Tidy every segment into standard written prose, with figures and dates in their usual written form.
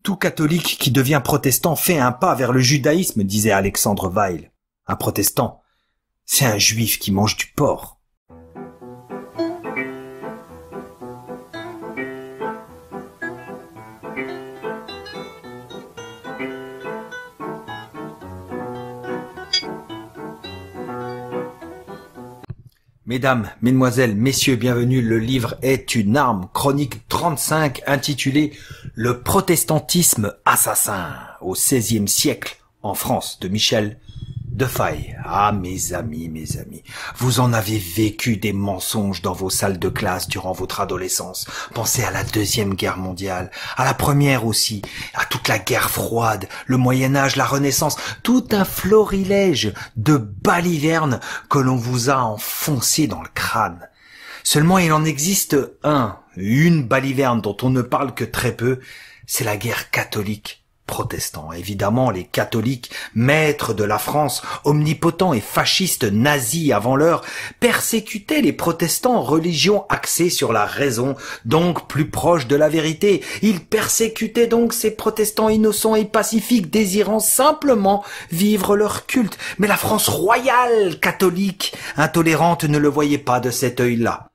Tout catholique qui devient protestant fait un pas vers le judaïsme, disait Alexandre Weil. Un protestant, c'est un juif qui mange du porc. Mesdames, mesdemoiselles, messieurs, bienvenue. Le livre est une arme, chronique 35, intitulée « Le protestantisme assassin au XVIe siècle en France » de Michel Defaille. Ah, mes amis, vous en avez vécu des mensonges dans vos salles de classe durant votre adolescence. Pensez à la Deuxième Guerre mondiale, à la Première aussi, à toute la guerre froide, le Moyen-Âge, la Renaissance, tout un florilège de balivernes que l'on vous a enfoncé dans le crâne. Seulement, il en existe une baliverne dont on ne parle que très peu, c'est la guerre catholique. Protestants. Évidemment, les catholiques, maîtres de la France, omnipotents et fascistes nazis avant l'heure, persécutaient les protestants, religion axée sur la raison, donc plus proche de la vérité. Ils persécutaient donc ces protestants innocents et pacifiques, désirant simplement vivre leur culte. Mais la France royale, catholique, intolérante, ne le voyait pas de cet œil-là.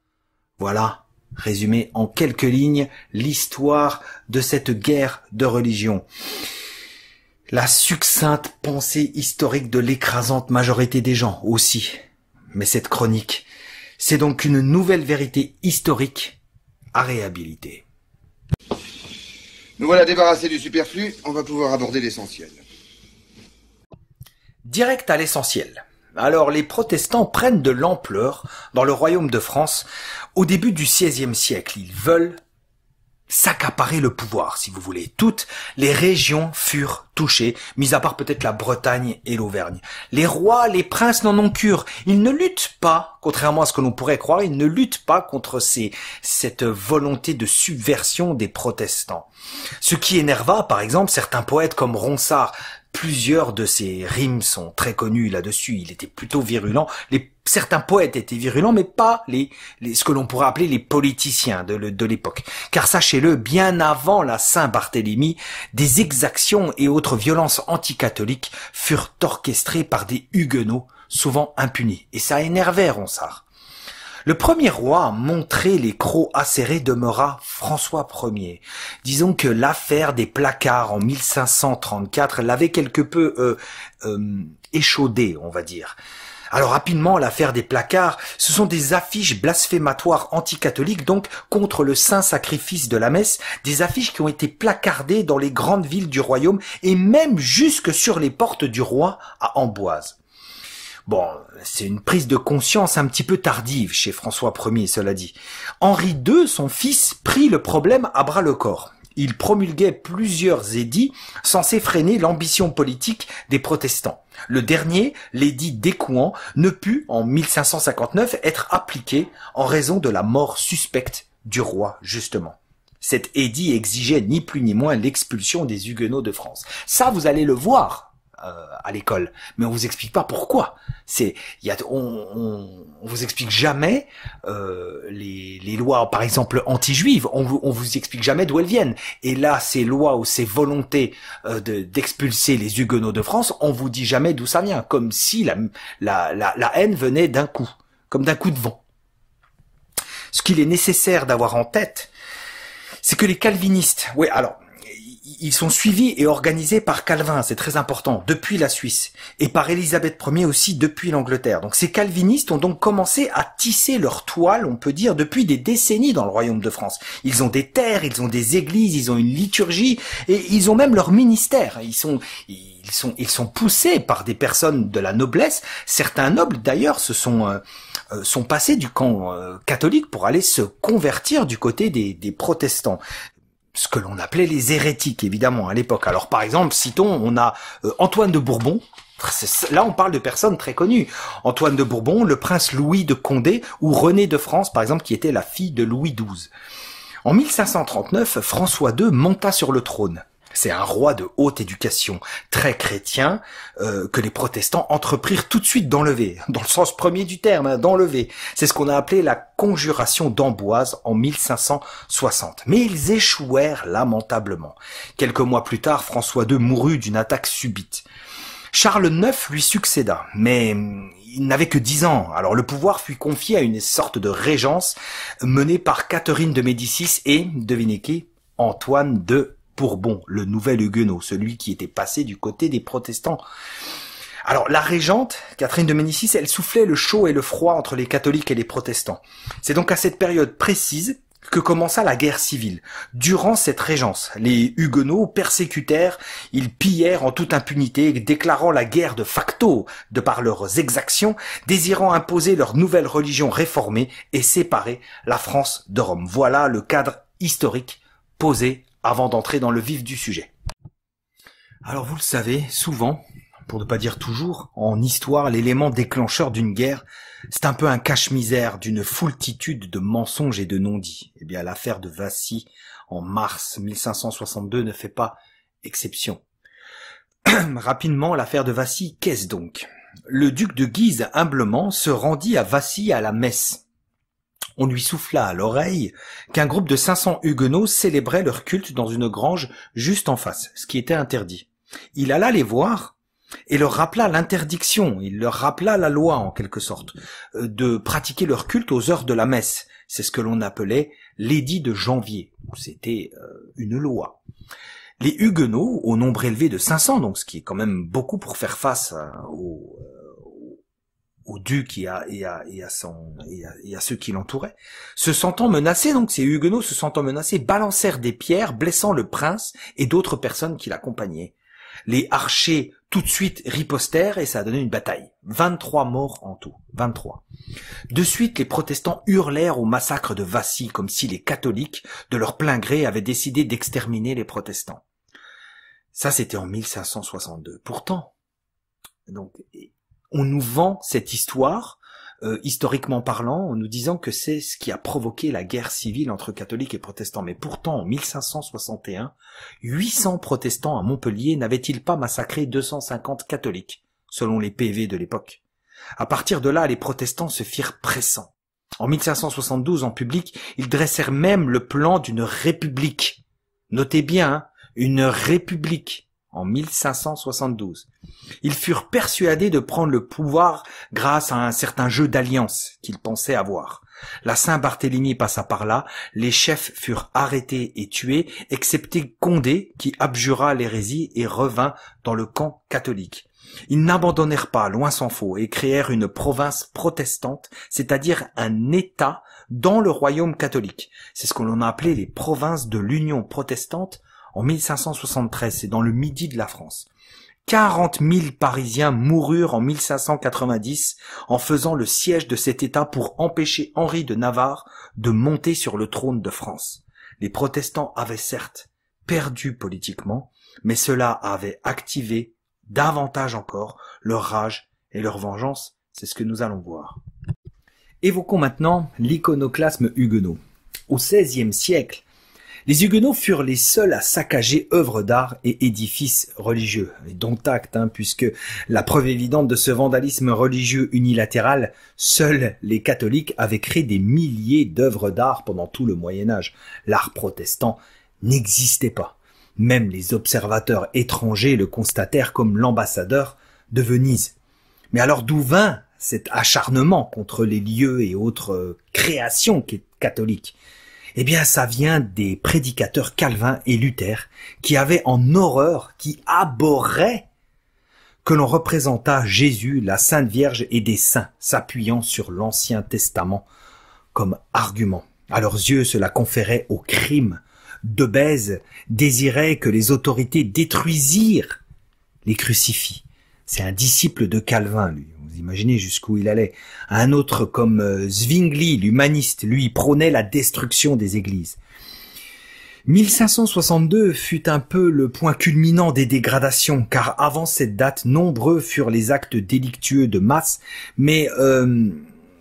Voilà. Résumé en quelques lignes, l'histoire de cette guerre de religion. La succincte pensée historique de l'écrasante majorité des gens aussi. Mais cette chronique, c'est donc une nouvelle vérité historique à réhabiliter. Nous voilà débarrassés du superflu, on va pouvoir aborder l'essentiel. Direct à l'essentiel. Alors les protestants prennent de l'ampleur dans le royaume de France au début du XVIe siècle. Ils veulent s'accaparer le pouvoir, si vous voulez. Toutes les régions furent touchées, mis à part peut-être la Bretagne et l'Auvergne. Les rois, les princes n'en ont cure. Ils ne luttent pas, contrairement à ce que l'on pourrait croire, ils ne luttent pas contre cette volonté de subversion des protestants. Ce qui énerva, par exemple, certains poètes comme Ronsard. Plusieurs de ses rimes sont très connues là-dessus. Il était plutôt virulent. Certains poètes étaient virulents, mais pas ce que l'on pourrait appeler les politiciens de l'époque. Car sachez-le, bien avant la Saint-Barthélemy, des exactions et autres violences anticatholiques furent orchestrées par des huguenots, souvent impunis. Et ça énervait Ronsard. Le premier roi à montrer les crocs acérés demeura François Ier. Disons que l'affaire des placards en 1534 l'avait quelque peu échaudé, on va dire. Alors rapidement, l'affaire des placards, ce sont des affiches blasphématoires anticatholiques, donc contre le saint sacrifice de la messe, des affiches qui ont été placardées dans les grandes villes du royaume et même jusque sur les portes du roi à Amboise. Bon, c'est une prise de conscience un petit peu tardive chez François Ier, cela dit. Henri II, son fils, prit le problème à bras-le-corps. Il promulguait plusieurs édits censés freiner l'ambition politique des protestants. Le dernier, l'édit d'Écouen, ne put, en 1559, être appliqué en raison de la mort suspecte du roi, justement. Cet édit exigeait ni plus ni moins l'expulsion des Huguenots de France. Ça, vous allez le voir à l'école, mais on vous explique pas pourquoi. On vous explique jamais les lois, par exemple anti-juives. On vous explique jamais d'où elles viennent. Et là, ces lois ou ces volontés d'expulser les Huguenots de France, on vous dit jamais d'où ça vient, comme si la haine venait d'un coup, comme d'un coup de vent. Ce qu'il est nécessaire d'avoir en tête, c'est que les calvinistes, ils sont suivis et organisés par Calvin, c'est très important, depuis la Suisse, et par Élisabeth Ier aussi depuis l'Angleterre. Donc ces calvinistes ont donc commencé à tisser leur toile, on peut dire, depuis des décennies dans le royaume de France. Ils ont des terres, ils ont des églises, ils ont une liturgie, et ils ont même leur ministère. Ils sont poussés par des personnes de la noblesse. Certains nobles, d'ailleurs, sont passés du camp catholique pour aller se convertir du côté des protestants. Ce que l'on appelait les hérétiques, évidemment, à l'époque. Alors, par exemple, citons, on a Antoine de Bourbon. Là, on parle de personnes très connues. Antoine de Bourbon, le prince Louis de Condé, ou Renée de France, par exemple, qui était la fille de Louis XII. En 1539, François II monta sur le trône. C'est un roi de haute éducation, très chrétien, que les protestants entreprirent tout de suite d'enlever, dans le sens premier du terme, hein, d'enlever. C'est ce qu'on a appelé la conjuration d'Amboise en 1560. Mais ils échouèrent lamentablement. Quelques mois plus tard, François II mourut d'une attaque subite. Charles IX lui succéda, mais il n'avait que 10 ans. Alors le pouvoir fut confié à une sorte de régence menée par Catherine de Médicis et, devinez qui, Antoine de Bourbon, le nouvel huguenot, celui qui était passé du côté des protestants. Alors la régente, Catherine de Médicis, elle soufflait le chaud et le froid entre les catholiques et les protestants. C'est donc à cette période précise que commença la guerre civile. Durant cette régence, les huguenots persécutèrent, ils pillèrent en toute impunité, déclarant la guerre de facto de par leurs exactions, désirant imposer leur nouvelle religion réformée et séparer la France de Rome. Voilà le cadre historique posé avant d'entrer dans le vif du sujet. Alors vous le savez, souvent, pour ne pas dire toujours, en histoire, l'élément déclencheur d'une guerre, c'est un peu un cache-misère d'une foultitude de mensonges et de non-dits. Eh bien, l'affaire de Vassy, en mars 1562, ne fait pas exception. Rapidement, l'affaire de Vassy, qu'est-ce donc? Le duc de Guise, humblement, se rendit à Vassy à la messe. On lui souffla à l'oreille qu'un groupe de 500 huguenots célébrait leur culte dans une grange juste en face, ce qui était interdit. Il alla les voir et leur rappela l'interdiction, il leur rappela la loi en quelque sorte, de pratiquer leur culte aux heures de la messe. C'est ce que l'on appelait l'édit de janvier. C'était une loi. Les huguenots, au nombre élevé de 500, donc ce qui est quand même beaucoup pour faire face au duc et à ceux qui l'entouraient, se sentant menacés, donc ces huguenots se sentant menacés, balancèrent des pierres, blessant le prince et d'autres personnes qui l'accompagnaient. Les archers tout de suite ripostèrent et ça a donné une bataille. 23 morts en tout. 23. De suite, les protestants hurlèrent au massacre de Vassy comme si les catholiques, de leur plein gré, avaient décidé d'exterminer les protestants. Ça, c'était en 1562. Pourtant, donc, on nous vend cette histoire, historiquement parlant, en nous disant que c'est ce qui a provoqué la guerre civile entre catholiques et protestants. Mais pourtant, en 1561, 800 protestants à Montpellier n'avaient-ils pas massacré 250 catholiques, selon les PV de l'époque? À partir de là, les protestants se firent pressants. En 1572, en public, ils dressèrent même le plan d'une république. Notez bien, hein, une république. En 1572. Ils furent persuadés de prendre le pouvoir grâce à un certain jeu d'alliance qu'ils pensaient avoir. La Saint-Barthélemy passa par là, les chefs furent arrêtés et tués, excepté Condé qui abjura l'hérésie et revint dans le camp catholique. Ils n'abandonnèrent pas, loin s'en faut, et créèrent une province protestante, c'est-à-dire un État dans le royaume catholique. C'est ce que l'on a appelé les provinces de l'Union protestante en 1573, c'est dans le midi de la France. 40 000 Parisiens moururent en 1590 en faisant le siège de cet État pour empêcher Henri de Navarre de monter sur le trône de France. Les protestants avaient certes perdu politiquement, mais cela avait activé davantage encore leur rage et leur vengeance. C'est ce que nous allons voir. Évoquons maintenant l'iconoclasme huguenot. Au XVIe siècle, les huguenots furent les seuls à saccager œuvres d'art et édifices religieux. Et dont acte, puisque la preuve évidente de ce vandalisme religieux unilatéral, seuls les catholiques avaient créé des milliers d'œuvres d'art pendant tout le Moyen-Âge. L'art protestant n'existait pas. Même les observateurs étrangers le constatèrent comme l'ambassadeur de Venise. Mais alors d'où vint cet acharnement contre les lieux et autres créations catholiques? Eh bien, ça vient des prédicateurs Calvin et Luther qui avaient en horreur, qui abhorraient que l'on représentât Jésus, la Sainte Vierge et des saints s'appuyant sur l'Ancien Testament comme argument. À leurs yeux, cela conférait au crime. De Bèze désirait que les autorités détruisirent les crucifix. C'est un disciple de Calvin, lui. Vous imaginez jusqu'où il allait. Un autre comme Zwingli, l'humaniste, lui, prônait la destruction des églises. 1562 fut un peu le point culminant des dégradations, car avant cette date, nombreux furent les actes délictueux de masse, mais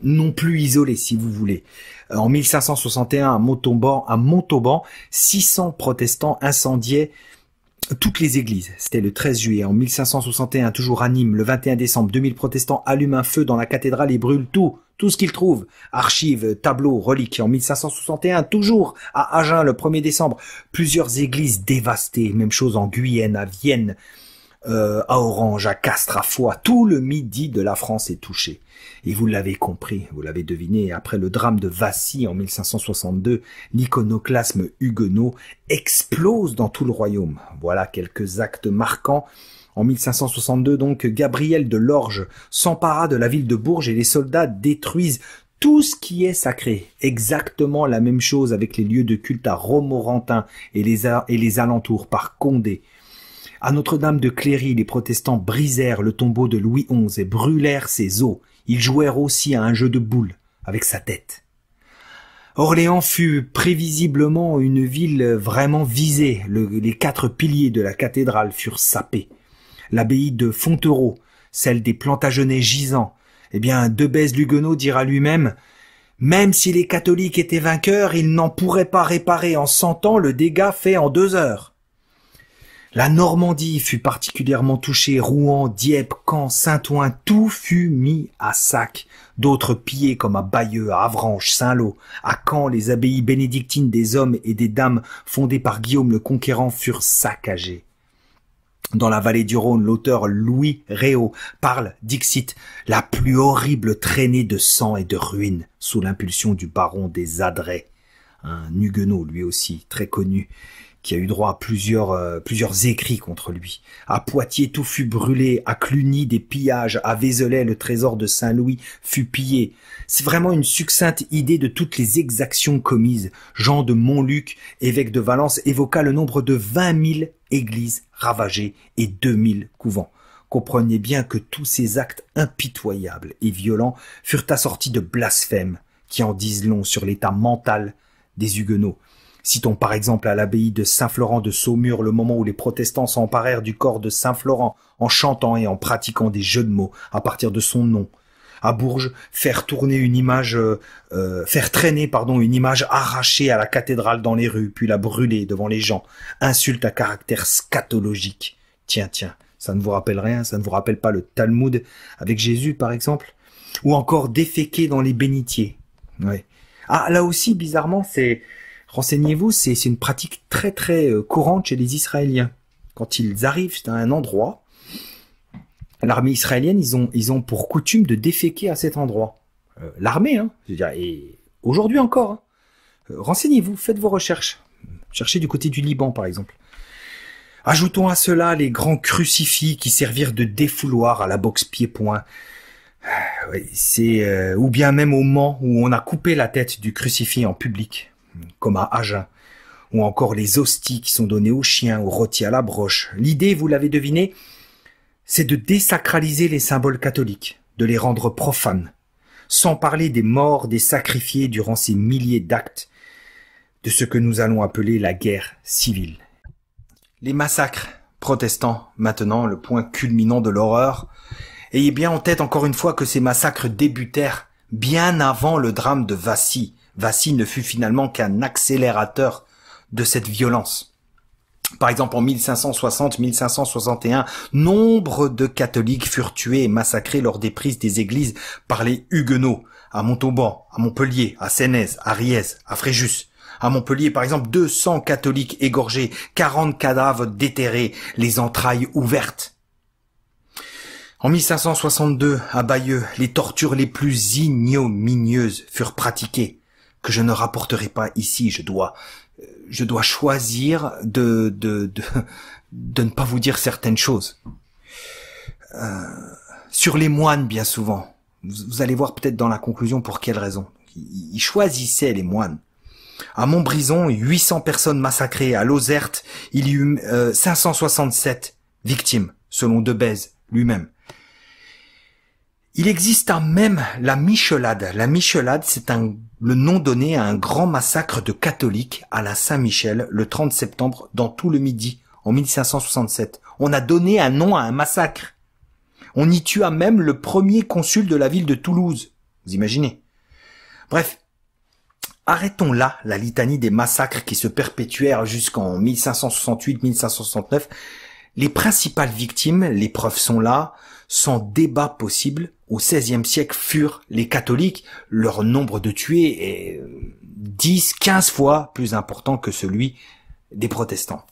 non plus isolés, si vous voulez. En 1561, à Montauban, 600 protestants incendiaient toutes les églises. C'était le 13 juillet en 1561, toujours à Nîmes. Le 21 décembre, 2000 protestants allument un feu dans la cathédrale et brûlent tout ce qu'ils trouvent. Archives, tableaux, reliques. En 1561, toujours à Agen, le 1er décembre, plusieurs églises dévastées. Même chose en Guyenne, à Vienne, à Orange, à Castres, à Foix. Tout le midi de la France est touché. Et vous l'avez compris, vous l'avez deviné, après le drame de Vassy en 1562, l'iconoclasme huguenot explose dans tout le royaume. Voilà quelques actes marquants. En 1562, donc, Gabriel de Lorges s'empara de la ville de Bourges et les soldats détruisent tout ce qui est sacré. Exactement la même chose avec les lieux de culte à Romorantin et les alentours par Condé. À Notre-Dame de Cléry, les protestants brisèrent le tombeau de Louis XI et brûlèrent ses os. Ils jouèrent aussi à un jeu de boules avec sa tête. Orléans fut prévisiblement une ville vraiment visée. Les 4 piliers de la cathédrale furent sapés. L'abbaye de Fontevraud, celle des Plantagenets gisants. Eh bien, Debèze-Luguenot dira lui-même « Même si les catholiques étaient vainqueurs, ils n'en pourraient pas réparer en 100 ans le dégât fait en 2 heures. » La Normandie fut particulièrement touchée, Rouen, Dieppe, Caen, Saint-Ouen, tout fut mis à sac. D'autres pillés comme à Bayeux, à Avranches, Saint-Lô, à Caen, les abbayes bénédictines des hommes et des dames fondées par Guillaume le Conquérant furent saccagées. Dans la vallée du Rhône, l'auteur Louis Réau parle, dixit, la plus horrible traînée de sang et de ruines sous l'impulsion du baron des Adrets, un huguenot lui aussi très connu, qui a eu droit à plusieurs écrits contre lui. À Poitiers, tout fut brûlé. À Cluny, des pillages. À Vézelay, le trésor de Saint-Louis fut pillé. C'est vraiment une succincte idée de toutes les exactions commises. Jean de Montluc, évêque de Valence, évoqua le nombre de 20 000 églises ravagées et 2000 couvents. Comprenez bien que tous ces actes impitoyables et violents furent assortis de blasphèmes qui en disent long sur l'état mental des huguenots. Citons par exemple à l'abbaye de Saint-Florent de Saumur le moment où les protestants s'emparèrent du corps de Saint-Florent en chantant et en pratiquant des jeux de mots à partir de son nom. À Bourges, faire traîner une image arrachée à la cathédrale dans les rues, puis la brûler devant les gens. Insulte à caractère scatologique. Tiens, ça ne vous rappelle rien, ça ne vous rappelle pas le Talmud avec Jésus par exemple? Ou encore déféquer dans les bénitiers. Ouais. Ah, là aussi, bizarrement, renseignez-vous, c'est une pratique très très courante chez les Israéliens. Quand ils arrivent à un endroit, l'armée israélienne, ils ont pour coutume de déféquer à cet endroit. L'armée, je veux dire, et aujourd'hui encore. Renseignez-vous, faites vos recherches. Cherchez du côté du Liban, par exemple. Ajoutons à cela les grands crucifix qui servirent de défouloir à la boxe pied-point. Ou bien même au Mans, où on a coupé la tête du crucifix en public, comme à Agen, ou encore les hosties qui sont données aux chiens, aux rôtis à la broche. L'idée, vous l'avez deviné, c'est de désacraliser les symboles catholiques, de les rendre profanes, sans parler des morts, des sacrifiés durant ces milliers d'actes, de ce que nous allons appeler la guerre civile. Les massacres protestants, maintenant, le point culminant de l'horreur. Ayez bien en tête encore une fois que ces massacres débutèrent bien avant le drame de Vassy. Vassy ne fut finalement qu'un accélérateur de cette violence. Par exemple, en 1560-1561, nombre de catholiques furent tués et massacrés lors des prises des églises par les huguenots, à Montauban, à Montpellier, à Sénez, à Riez, à Fréjus. À Montpellier, par exemple, 200 catholiques égorgés, 40 cadavres déterrés, les entrailles ouvertes. En 1562, à Bayeux, les tortures les plus ignominieuses furent pratiquées, que je ne rapporterai pas ici. Je dois choisir de ne pas vous dire certaines choses. Sur les moines, bien souvent. Vous allez voir peut-être dans la conclusion pour quelle raison. Ils choisissaient les moines. À Montbrison, 800 personnes massacrées. À Lauzerte, il y eut 567 victimes, selon Debèze lui-même. Il existe même la Michelade. La Michelade, c'est le nom donné à un grand massacre de catholiques à la Saint-Michel, le 30 septembre, dans tout le Midi, en 1567. On a donné un nom à un massacre. On y tua même le premier consul de la ville de Toulouse. Vous imaginez? Bref. Arrêtons là la litanie des massacres qui se perpétuèrent jusqu'en 1568-1569. Les principales victimes, les preuves sont là, sans débat possible, au XVIe siècle furent les catholiques. Leur nombre de tués est 10, 15 fois plus important que celui des protestants.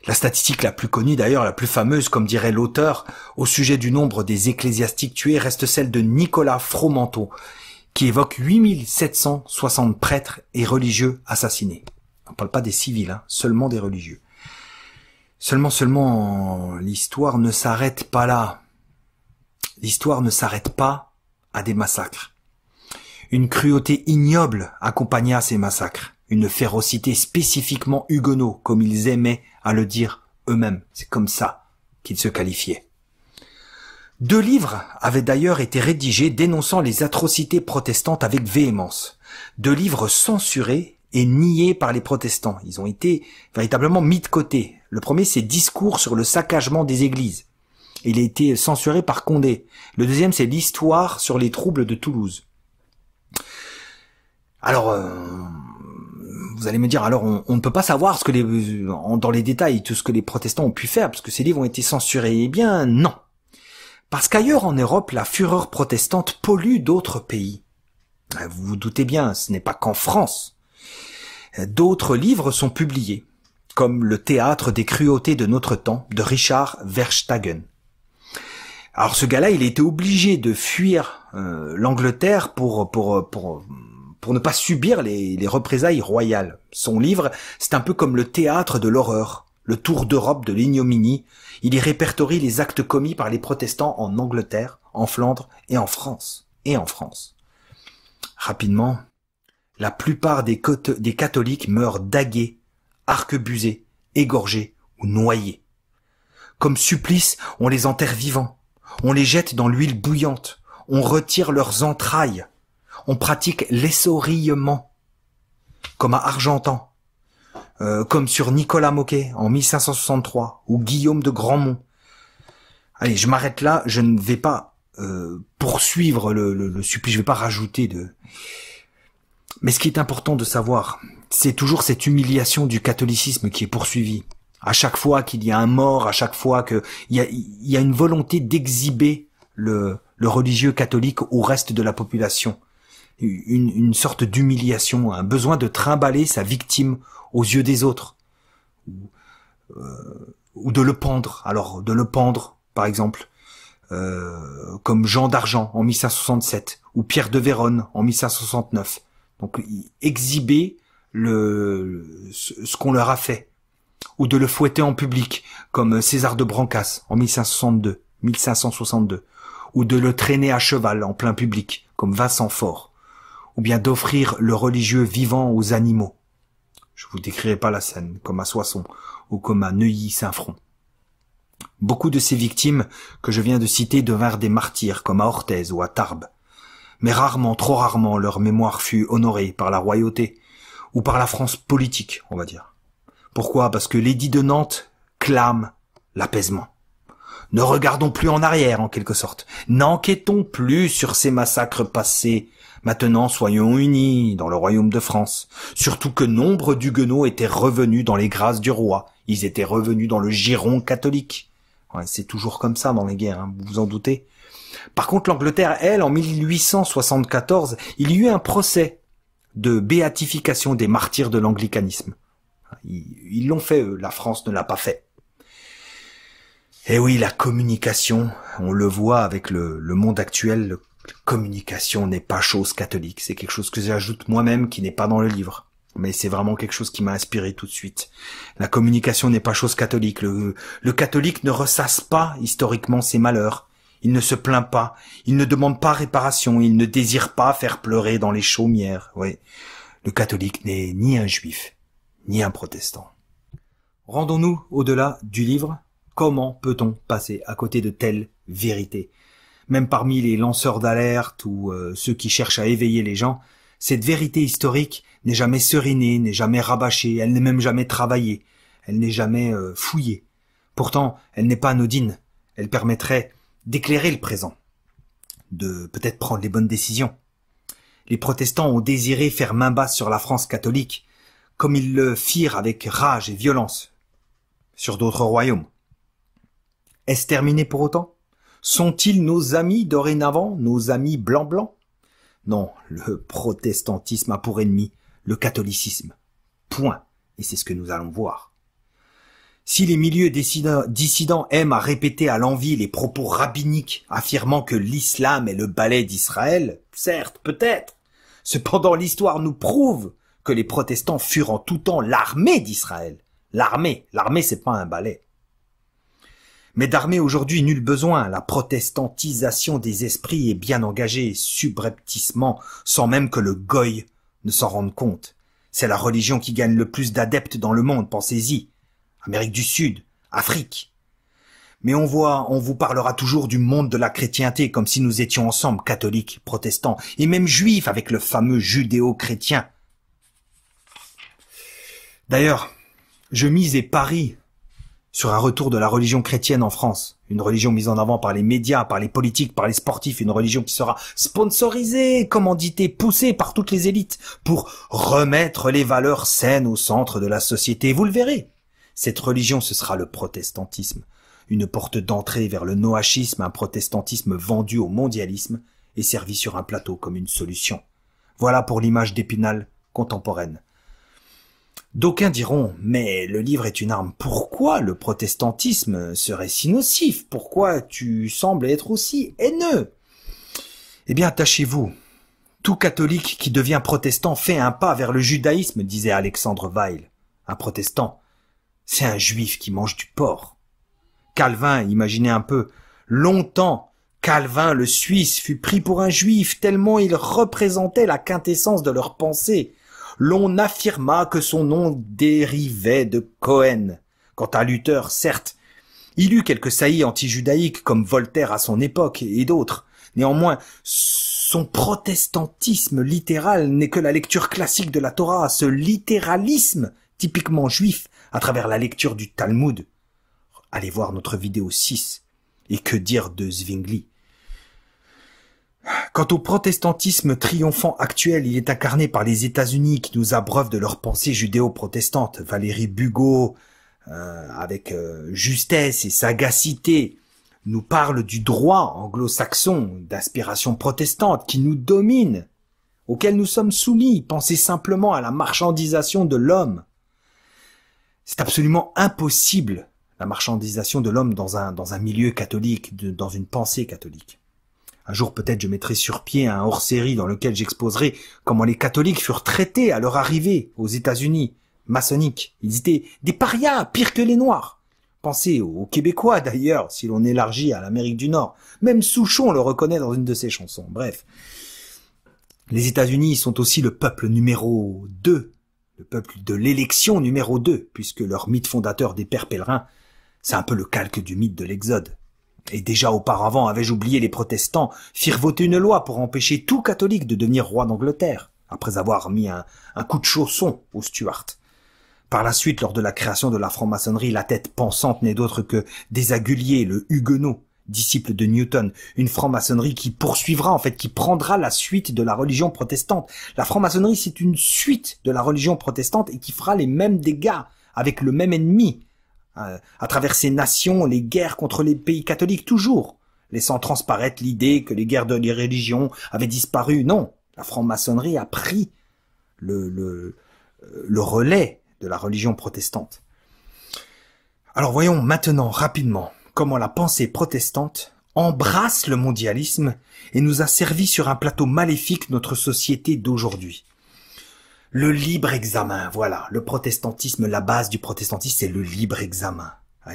La statistique la plus connue d'ailleurs, la plus fameuse, comme dirait l'auteur, au sujet du nombre des ecclésiastiques tués reste celle de Nicolas Fromenteau, qui évoque 8760 prêtres et religieux assassinés. On ne parle pas des civils, hein, seulement des religieux. Seulement, l'histoire ne s'arrête pas là. L'histoire ne s'arrête pas à des massacres. Une cruauté ignoble accompagna ces massacres. Une férocité spécifiquement huguenot, comme ils aimaient à le dire eux-mêmes. C'est comme ça qu'ils se qualifiaient. 2 livres avaient d'ailleurs été rédigés dénonçant les atrocités protestantes avec véhémence. 2 livres censurés et niés par les protestants. Ils ont été véritablement mis de côté. Le premier, c'est Discours sur le saccagement des églises. Il a été censuré par Condé. Le deuxième, c'est l'Histoire sur les troubles de Toulouse. Alors, vous allez me dire, alors on ne peut pas savoir ce que dans les détails tout ce que les protestants ont pu faire, parce que ces livres ont été censurés. Eh bien, non. Parce qu'ailleurs en Europe, la fureur protestante pollue d'autres pays. Vous vous doutez bien, ce n'est pas qu'en France. D'autres livres sont publiés, comme Le théâtre des cruautés de notre temps, de Richard Verstegen. Alors ce gars-là, il a été obligé de fuir l'Angleterre pour ne pas subir les représailles royales. Son livre, c'est un peu comme le théâtre de l'horreur, le tour d'Europe de l'ignominie. Il y répertorie les actes commis par les protestants en Angleterre, en Flandre et en France. Rapidement, la plupart des catholiques meurent dagués, arquebusés, égorgés ou noyés. Comme supplice, on les enterre vivants, on les jette dans l'huile bouillante, on retire leurs entrailles, on pratique l'essorillement, comme à Argentan, comme sur Nicolas Moquet en 1563 ou Guillaume de Grandmont. Allez, je m'arrête là, je ne vais pas poursuivre le supplice, je ne vais pas rajouter de... Mais ce qui est important de savoir, c'est toujours cette humiliation du catholicisme qui est poursuivie. À chaque fois qu'il y a un mort, à chaque fois qu'il y a une volonté d'exhiber le religieux catholique au reste de la population. Une sorte d'humiliation, un besoin de trimballer sa victime aux yeux des autres. Ou de le pendre. Alors, de le pendre, par exemple, comme Jean d'Argent en 1567, ou Pierre de Vérone en 1569. Donc, exhiber ce qu'on leur a fait. Ou de le fouetter en public, comme César de Brancas en 1562. Ou de le traîner à cheval en plein public, comme Vincent Fort. Ou bien d'offrir le religieux vivant aux animaux. Je vous décrirai pas la scène, comme à Soissons, ou comme à Neuilly-Saint-Front. Beaucoup de ces victimes que je viens de citer devinrent des martyrs, comme à Orthez ou à Tarbes. Mais rarement, trop rarement, leur mémoire fut honorée par la royauté, ou par la France politique, on va dire. Pourquoi? Parce que l'édit de Nantes clame l'apaisement. Ne regardons plus en arrière, en quelque sorte. N'enquêtons plus sur ces massacres passés. Maintenant, soyons unis dans le royaume de France. Surtout que nombre d'huguenots étaient revenus dans les grâces du roi. Ils étaient revenus dans le giron catholique. Ouais, c'est toujours comme ça dans les guerres, hein, vous vous en doutez. Par contre, l'Angleterre, elle, en 1874, il y eut un procès de béatification des martyrs de l'anglicanisme. Ils l'ont fait, eux. La France ne l'a pas fait. Et oui, la communication, on le voit avec le monde actuel, la communication n'est pas chose catholique. C'est quelque chose que j'ajoute moi-même qui n'est pas dans le livre. Mais c'est vraiment quelque chose qui m'a inspiré tout de suite. La communication n'est pas chose catholique. Le catholique ne ressasse pas historiquement ses malheurs. Il ne se plaint pas. Il ne demande pas réparation. Il ne désire pas faire pleurer dans les chaumières. Oui. Le catholique n'est ni un juif, ni un protestant. Rendons-nous au-delà du livre. Comment peut-on passer à côté de telles vérités? Même parmi les lanceurs d'alerte ou ceux qui cherchent à éveiller les gens, cette vérité historique n'est jamais serinée, n'est jamais rabâchée, elle n'est même jamais travaillée, elle n'est jamais fouillée. Pourtant, elle n'est pas anodine, elle permettrait d'éclairer le présent, de peut-être prendre les bonnes décisions. Les protestants ont désiré faire main basse sur la France catholique, comme ils le firent avec rage et violence sur d'autres royaumes. Est-ce terminé pour autant? Sont-ils nos amis dorénavant, nos amis blancs-blancs? Non, le protestantisme a pour ennemi le catholicisme. Point. Et c'est ce que nous allons voir. Si les milieux dissidents aiment à répéter à l'envi les propos rabbiniques affirmant que l'islam est le balai d'Israël, certes, peut-être. Cependant, l'histoire nous prouve que les protestants furent en tout temps l'armée d'Israël. L'armée, c'est pas un balai. Mais d'armée aujourd'hui, nul besoin. La protestantisation des esprits est bien engagée subrepticement, sans même que le goy ne s'en rende compte. C'est la religion qui gagne le plus d'adeptes dans le monde, pensez-y. Amérique du Sud, Afrique. Mais on vous parlera toujours du monde de la chrétienté, comme si nous étions ensemble catholiques, protestants, et même juifs avec le fameux judéo-chrétien. D'ailleurs, je mise et parie sur un retour de la religion chrétienne en France. Une religion mise en avant par les médias, par les politiques, par les sportifs. Une religion qui sera sponsorisée, commanditée, poussée par toutes les élites pour remettre les valeurs saines au centre de la société. Vous le verrez. Cette religion, ce sera le protestantisme. Une porte d'entrée vers le noachisme, un protestantisme vendu au mondialisme et servi sur un plateau comme une solution. Voilà pour l'image d'Épinal contemporaine. D'aucuns diront, mais le livre est une arme. Pourquoi le protestantisme serait si nocif? Pourquoi tu sembles être aussi haineux? Eh bien, attachez-vous. Tout catholique qui devient protestant fait un pas vers le judaïsme, disait Alexandre Weil. Un protestant, c'est un juif qui mange du porc. Calvin, imaginez un peu, longtemps, Calvin le Suisse fut pris pour un juif tellement il représentait la quintessence de leur pensée. L'on affirma que son nom dérivait de Cohen. Quant à Luther, certes, il eut quelques saillies anti-judaïques comme Voltaire à son époque et d'autres. Néanmoins, son protestantisme littéral n'est que la lecture classique de la Torah, ce littéralisme typiquement juif à travers la lecture du Talmud. Allez voir notre vidéo 6. Et que dire de Zwingli? Quant au protestantisme triomphant actuel, il est incarné par les États-Unis qui nous abreuvent de leur pensée judéo-protestante. Valérie Bugeaud, avec justesse et sagacité, nous parle du droit anglo-saxon, d'aspiration protestante qui nous domine, auquel nous sommes soumis. Pensez simplement à la marchandisation de l'homme. C'est absolument impossible, la marchandisation de l'homme dans un milieu catholique, dans une pensée catholique. Un jour peut-être je mettrai sur pied un hors-série dans lequel j'exposerai comment les catholiques furent traités à leur arrivée aux États-Unis, maçonniques. Ils étaient des parias, pires que les Noirs. Pensez aux Québécois d'ailleurs, si l'on élargit à l'Amérique du Nord. Même Souchon le reconnaît dans une de ses chansons. Bref, les États-Unis sont aussi le peuple numéro 2, le peuple de l'élection numéro 2, puisque leur mythe fondateur des pères pèlerins, c'est un peu le calque du mythe de l'Exode. Et déjà auparavant, avais-je oublié, les protestants firent voter une loi pour empêcher tout catholique de devenir roi d'Angleterre, après avoir mis un coup de chausson aux Stuarts. Par la suite, lors de la création de la franc-maçonnerie, la tête pensante n'est d'autre que Desaguliers, le Huguenot, disciple de Newton, une franc-maçonnerie qui poursuivra, qui prendra la suite de la religion protestante. La franc-maçonnerie, c'est une suite de la religion protestante et qui fera les mêmes dégâts, avec le même ennemi, à travers ces nations, les guerres contre les pays catholiques toujours, laissant transparaître l'idée que les guerres de les religions avaient disparu. Non, la franc-maçonnerie a pris le relais de la religion protestante. Alors voyons maintenant rapidement comment la pensée protestante embrasse le mondialisme et nous a servi sur un plateau maléfique notre société d'aujourd'hui. Le libre examen, voilà, le protestantisme, la base du protestantisme, c'est le libre examen.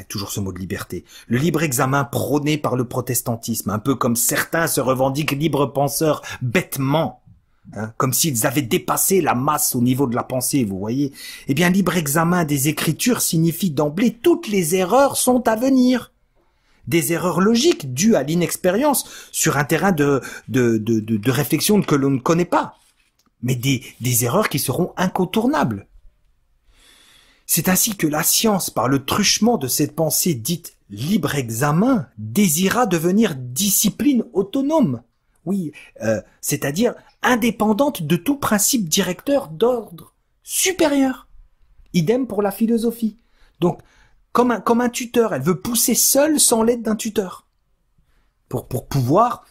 Toujours ce mot de liberté. Le libre examen prôné par le protestantisme, un peu comme certains se revendiquent libres penseurs bêtement, comme s'ils avaient dépassé la masse au niveau de la pensée, vous voyez. Eh bien, libre examen des Écritures signifie d'emblée toutes les erreurs sont à venir. Des erreurs logiques dues à l'inexpérience sur un terrain de réflexion que l'on ne connaît pas. Mais des erreurs qui seront incontournables. C'est ainsi que la science, par le truchement de cette pensée dite libre examen, désira devenir discipline autonome. Oui, c'est-à-dire indépendante de tout principe directeur d'ordre supérieur. Idem pour la philosophie. Donc, comme un tuteur, elle veut pousser seule sans l'aide d'un tuteur. Pour pouvoir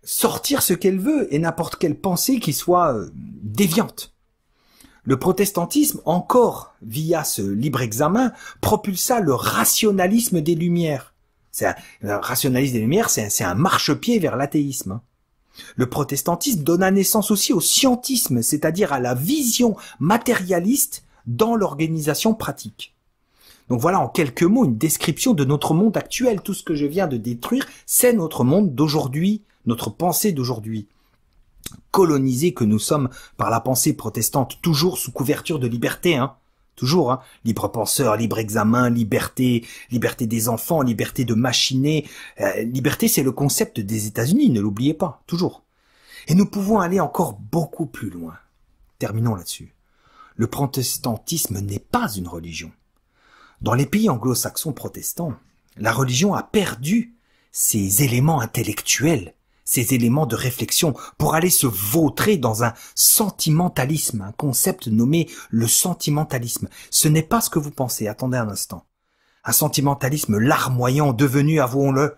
sortir ce qu'elle veut et n'importe quelle pensée qui soit déviante. Le protestantisme, encore via ce libre examen, propulsa le rationalisme des Lumières. Le rationalisme des Lumières, c'est un marchepied vers l'athéisme. Hein. Le protestantisme donna naissance aussi au scientisme, c'est-à-dire à la vision matérialiste dans l'organisation pratique. Donc voilà en quelques mots une description de notre monde actuel. Tout ce que je viens de détruire, c'est notre monde d'aujourd'hui, notre pensée d'aujourd'hui. Colonisés que nous sommes par la pensée protestante, toujours sous couverture de liberté, hein. Toujours, hein. Libre penseur, libre examen, liberté, liberté des enfants, liberté de machiner. Liberté, c'est le concept des États-Unis, ne l'oubliez pas, toujours. Et nous pouvons aller encore beaucoup plus loin. Terminons là-dessus. Le protestantisme n'est pas une religion. Dans les pays anglo-saxons protestants, la religion a perdu ses éléments intellectuels, ces éléments de réflexion pour aller se vautrer dans un sentimentalisme, un concept nommé le sentimentalisme. Ce n'est pas ce que vous pensez, attendez un instant. Un sentimentalisme larmoyant devenu, avouons-le,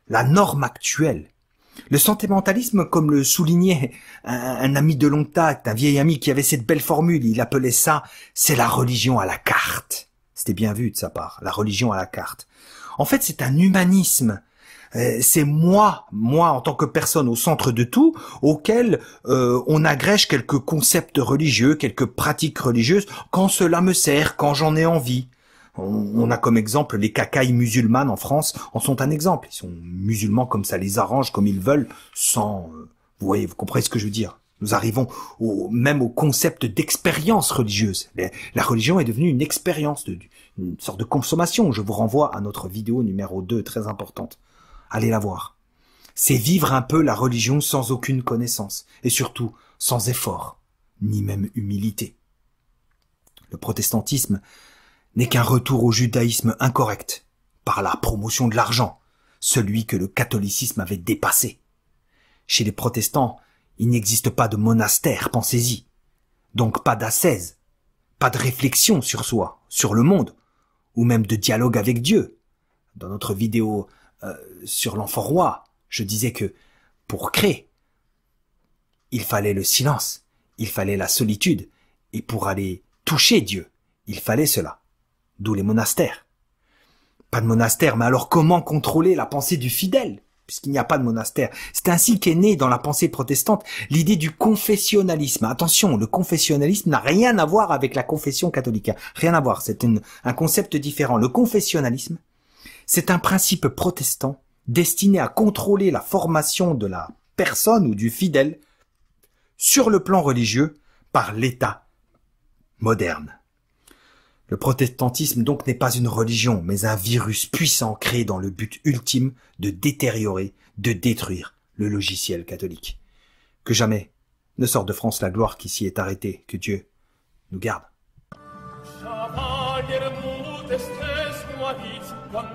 la norme actuelle. Le sentimentalisme, comme le soulignait un ami de longue date, un vieil ami qui avait cette belle formule, il appelait ça, c'est la religion à la carte. C'était bien vu de sa part, la religion à la carte. En fait, c'est un humanisme. C'est moi en tant que personne au centre de tout, auquel on agrège quelques concepts religieux, quelques pratiques religieuses, quand cela me sert, quand j'en ai envie. On a comme exemple les cacailles musulmanes en France, en sont un exemple. Ils sont musulmans comme ça les arrange, comme ils veulent, sans... vous voyez, vous comprenez ce que je veux dire. Nous arrivons même au concept d'expérience religieuse. La religion est devenue une expérience, une sorte de consommation. Je vous renvoie à notre vidéo numéro 2, très importante. Allez la voir. C'est vivre un peu la religion sans aucune connaissance, et surtout sans effort, ni même humilité. Le protestantisme n'est qu'un retour au judaïsme incorrect, par la promotion de l'argent, celui que le catholicisme avait dépassé. Chez les protestants, il n'existe pas de monastère, pensez-y. Donc pas d'ascèse, pas de réflexion sur soi, sur le monde, ou même de dialogue avec Dieu. Dans notre vidéo sur l'enfant roi, je disais que pour créer, il fallait le silence, il fallait la solitude, et pour aller toucher Dieu, il fallait cela. D'où les monastères. Pas de monastère, mais alors comment contrôler la pensée du fidèle, puisqu'il n'y a pas de monastère? C'est ainsi qu'est née dans la pensée protestante l'idée du confessionnalisme. Attention, le confessionnalisme n'a rien à voir avec la confession catholique. Rien à voir, c'est un concept différent. Le confessionnalisme, c'est un principe protestant destiné à contrôler la formation de la personne ou du fidèle sur le plan religieux par l'État moderne. Le protestantisme donc n'est pas une religion, mais un virus puissant créé dans le but ultime de détériorer, de détruire le logiciel catholique. Que jamais ne sorte de France la gloire qui s'y est arrêtée, que Dieu nous garde. Quam